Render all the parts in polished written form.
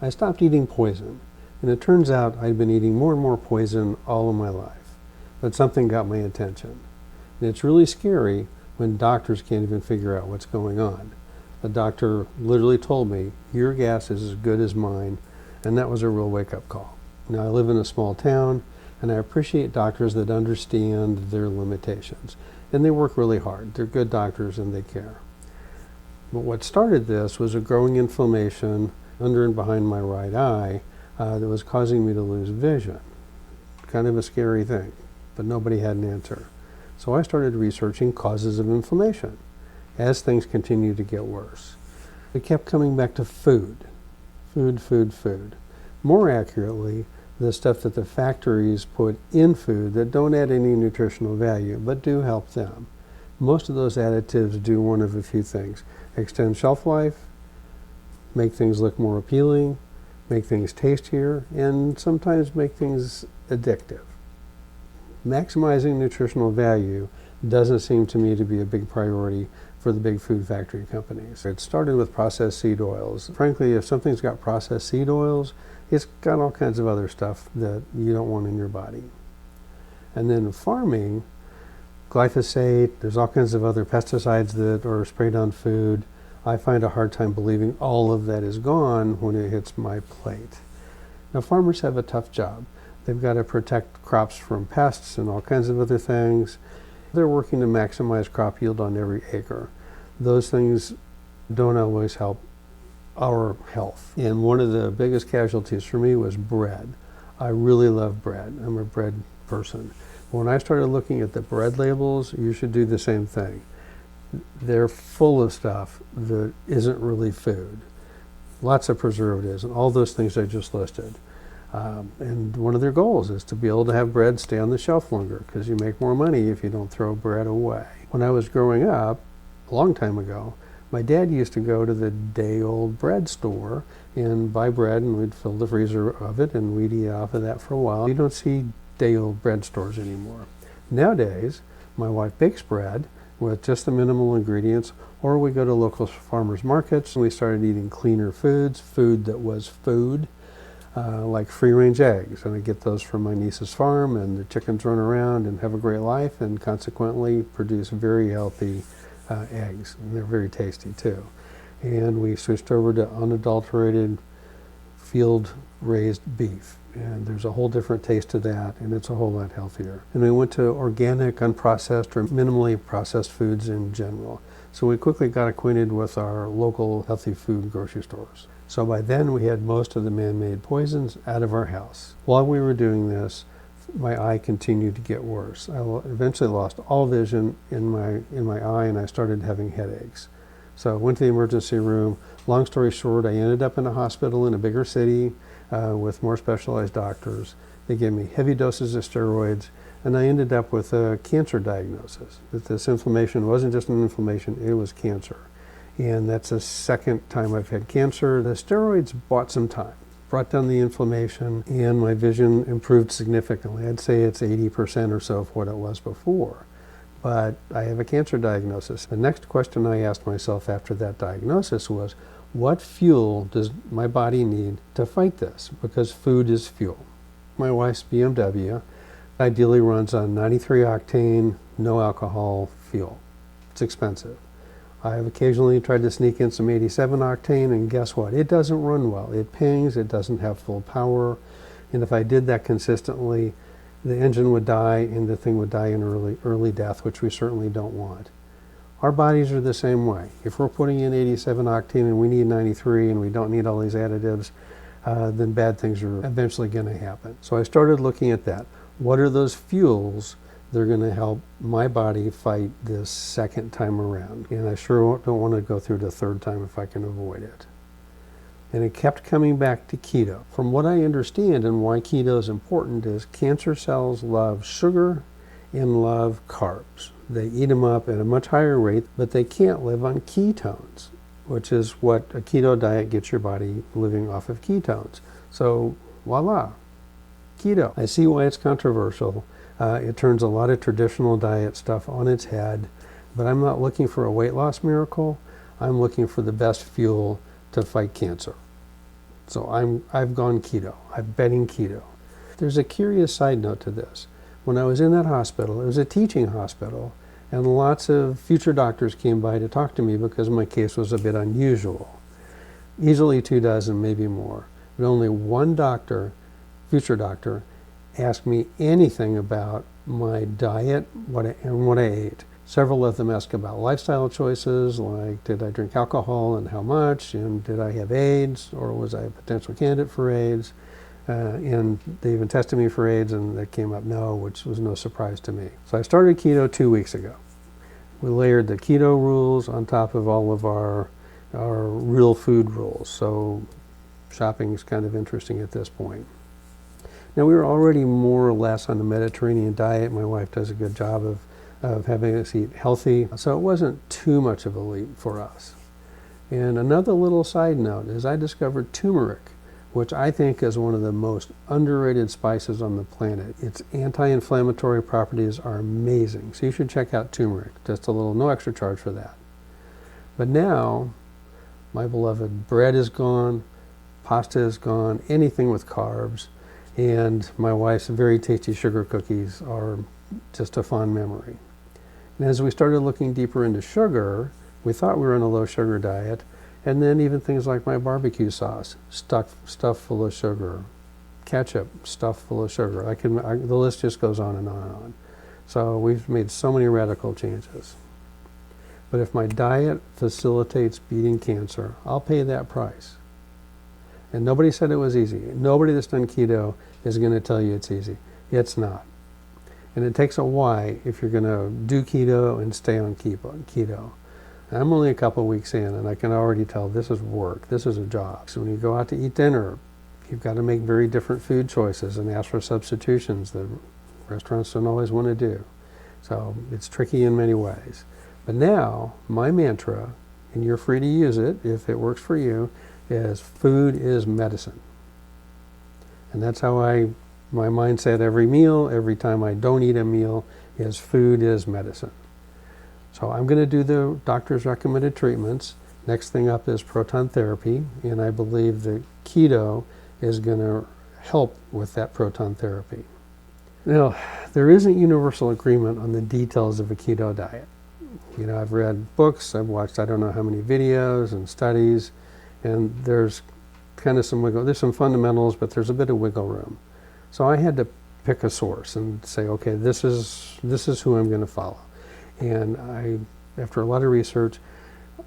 I stopped eating poison. And it turns out I'd been eating more and more poison all of my life. But something got my attention. And it's really scary when doctors can't even figure out what's going on. The doctor literally told me, your gas is as good as mine, and that was a real wake-up call. Now, I live in a small town, and I appreciate doctors that understand their limitations. And they work really hard. They're good doctors, and they care. But what started this was a growing inflammation under and behind my right eye that was causing me to lose vision. Kind of a scary thing, but nobody had an answer. So I started researching causes of inflammation as things continued to get worse. I kept coming back to food. Food. More accurately, the stuff that the factories put in food that don't add any nutritional value, but do help them. Most of those additives do one of a few things: extend shelf life, make things look more appealing, make things tastier, and sometimes make things addictive. Maximizing nutritional value doesn't seem to me to be a big priority for the big food factory companies. It started with processed seed oils. Frankly, if something's got processed seed oils, it's got all kinds of other stuff that you don't want in your body. And then farming, glyphosate, there's all kinds of other pesticides that are sprayed on food. I find a hard time believing all of that is gone when it hits my plate. Now, farmers have a tough job. They've got to protect crops from pests and all kinds of other things. They're working to maximize crop yield on every acre. Those things don't always help our health. And one of the biggest casualties for me was bread. I really love bread. I'm a bread person. When I started looking at the bread labels, you should do the same thing. They're full of stuff that isn't really food. Lots of preservatives and all those things I just listed. And one of their goals is to be able to have bread stay on the shelf longer, because you make more money if you don't throw bread away. When I was growing up, a long time ago, my dad used to go to the day-old bread store and buy bread, and we'd fill the freezer of it, and we'd eat off of that for a while. You don't see day-old bread stores anymore. Nowadays, my wife bakes bread with just the minimal ingredients, or we go to local farmers markets and we started eating cleaner foods, food that was food, like free-range eggs. And I get those from my niece's farm, and the chickens run around and have a great life, and consequently produce very healthy eggs. And they're very tasty too. And we switched over to unadulterated field-raised beef. And there's a whole different taste to that, and it's a whole lot healthier. And we went to organic, unprocessed, or minimally processed foods in general. So we quickly got acquainted with our local healthy food grocery stores. So by then we had most of the man-made poisons out of our house. While we were doing this, my eye continued to get worse. I eventually lost all vision in my eye, and I started having headaches. So I went to the emergency room. Long story short, I ended up in a hospital in a bigger city with more specialized doctors. They gave me heavy doses of steroids, and I ended up with a cancer diagnosis. That this inflammation wasn't just an inflammation, it was cancer. And that's the second time I've had cancer. The steroids bought some time, brought down the inflammation, and my vision improved significantly. I'd say it's 80% or so of what it was before. But I have a cancer diagnosis. The next question I asked myself after that diagnosis was, what fuel does my body need to fight this? Because food is fuel. My wife's BMW ideally runs on 93 octane, no alcohol fuel. It's expensive. I have occasionally tried to sneak in some 87 octane, and guess what? It doesn't run well. It pings, it doesn't have full power, and if I did that consistently, the engine would die and the thing would die an early death, which we certainly don't want. Our bodies are the same way. If we're putting in 87 octane and we need 93 and we don't need all these additives, then bad things are eventually going to happen. So I started looking at that. What are those fuels that are going to help my body fight this second time around? And I sure don't want to go through the third time if I can avoid it. And it kept coming back to keto. From what I understand and why keto is important is cancer cells love sugar and love carbs. They eat them up at a much higher rate, but they can't live on ketones, which is what a keto diet gets your body living off of ketones. So voila, keto. I see why it's controversial. It turns a lot of traditional diet stuff on its head, but I'm not looking for a weight loss miracle. I'm looking for the best fuel to fight cancer. So I've gone keto. I'm betting keto. There's a curious side note to this. When I was in that hospital, it was a teaching hospital, and lots of future doctors came by to talk to me because my case was a bit unusual. Easily 24, maybe more. But only one doctor, future doctor, asked me anything about my diet and what I ate. Several of them asked about lifestyle choices, like did I drink alcohol and how much, and did I have AIDS, or was I a potential candidate for AIDS? And they even tested me for AIDS, and that came up no, which was no surprise to me. So I started keto 2 weeks ago. We layered the keto rules on top of all of our real food rules. So shopping is kind of interesting at this point. Now, we were already more or less on the Mediterranean diet. My wife does a good job of having us eat healthy, so it wasn't too much of a leap for us. And another little side note is I discovered turmeric, which I think is one of the most underrated spices on the planet. Its anti-inflammatory properties are amazing, so you should check out turmeric. Just a little, no extra charge for that. But now, my beloved bread is gone, pasta is gone, anything with carbs, and my wife's very tasty sugar cookies are just a fond memory. And as we started looking deeper into sugar, we thought we were on a low sugar diet, and then even things like my barbecue sauce, stuffed full of sugar, ketchup stuffed full of sugar. The list just goes on and on and on. So we've made so many radical changes. But if my diet facilitates beating cancer, I'll pay that price. And nobody said it was easy. Nobody that's done keto is going to tell you it's easy. It's not. And it takes a why if you're going to do keto and stay on keto. I'm only a couple weeks in, and I can already tell this is work. This is a job. So when you go out to eat dinner, you've got to make very different food choices and ask for substitutions that restaurants don't always want to do. So it's tricky in many ways. But now, my mantra, and you're free to use it if it works for you, is food is medicine. And that's how my mindset every meal, every time I don't eat a meal, is food is medicine. So I'm going to do the doctor's recommended treatments. Next thing up is proton therapy, and I believe that keto is going to help with that proton therapy. Now, there isn't universal agreement on the details of a keto diet. You know, I've read books, I've watched I don't know how many videos and studies, and there's kind of there's some fundamentals, but there's a bit of wiggle room. So I had to pick a source and say, okay, this is who I'm going to follow. And after a lot of research,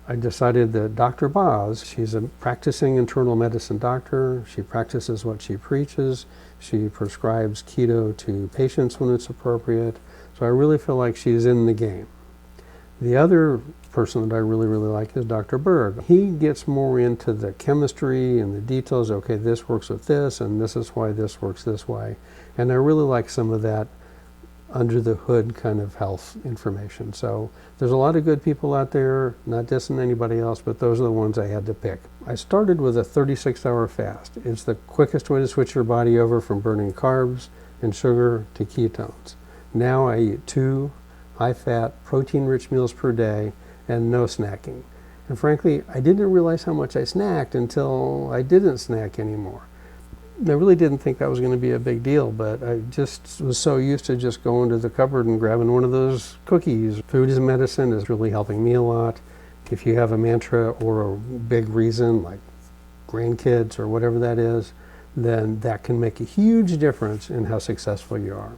I decided that Dr. Boz, she's a practicing internal medicine doctor. She practices what she preaches. She prescribes keto to patients when it's appropriate. So I really feel like she's in the game. The other person that I really, really like is Dr. Berg. He gets more into the chemistry and the details. Okay, this works with this, and this is why this works this way. And I really like some of that under the hood kind of health information. So there's a lot of good people out there, not dissing anybody else, but those are the ones I had to pick. I started with a 36-hour fast. It's the quickest way to switch your body over from burning carbs and sugar to ketones. Now I eat 2 high-fat, protein-rich meals per day and no snacking. And frankly, I didn't realize how much I snacked until I didn't snack anymore. I really didn't think that was going to be a big deal, but I just was so used to just going to the cupboard and grabbing one of those cookies. Food is medicine is really helping me a lot. If you have a mantra or a big reason, like grandkids or whatever that is, then that can make a huge difference in how successful you are.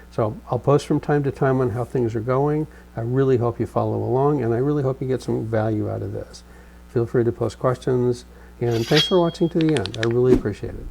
So I'll post from time to time on how things are going. I really hope you follow along, and I really hope you get some value out of this. Feel free to post questions, and thanks for watching to the end. I really appreciate it.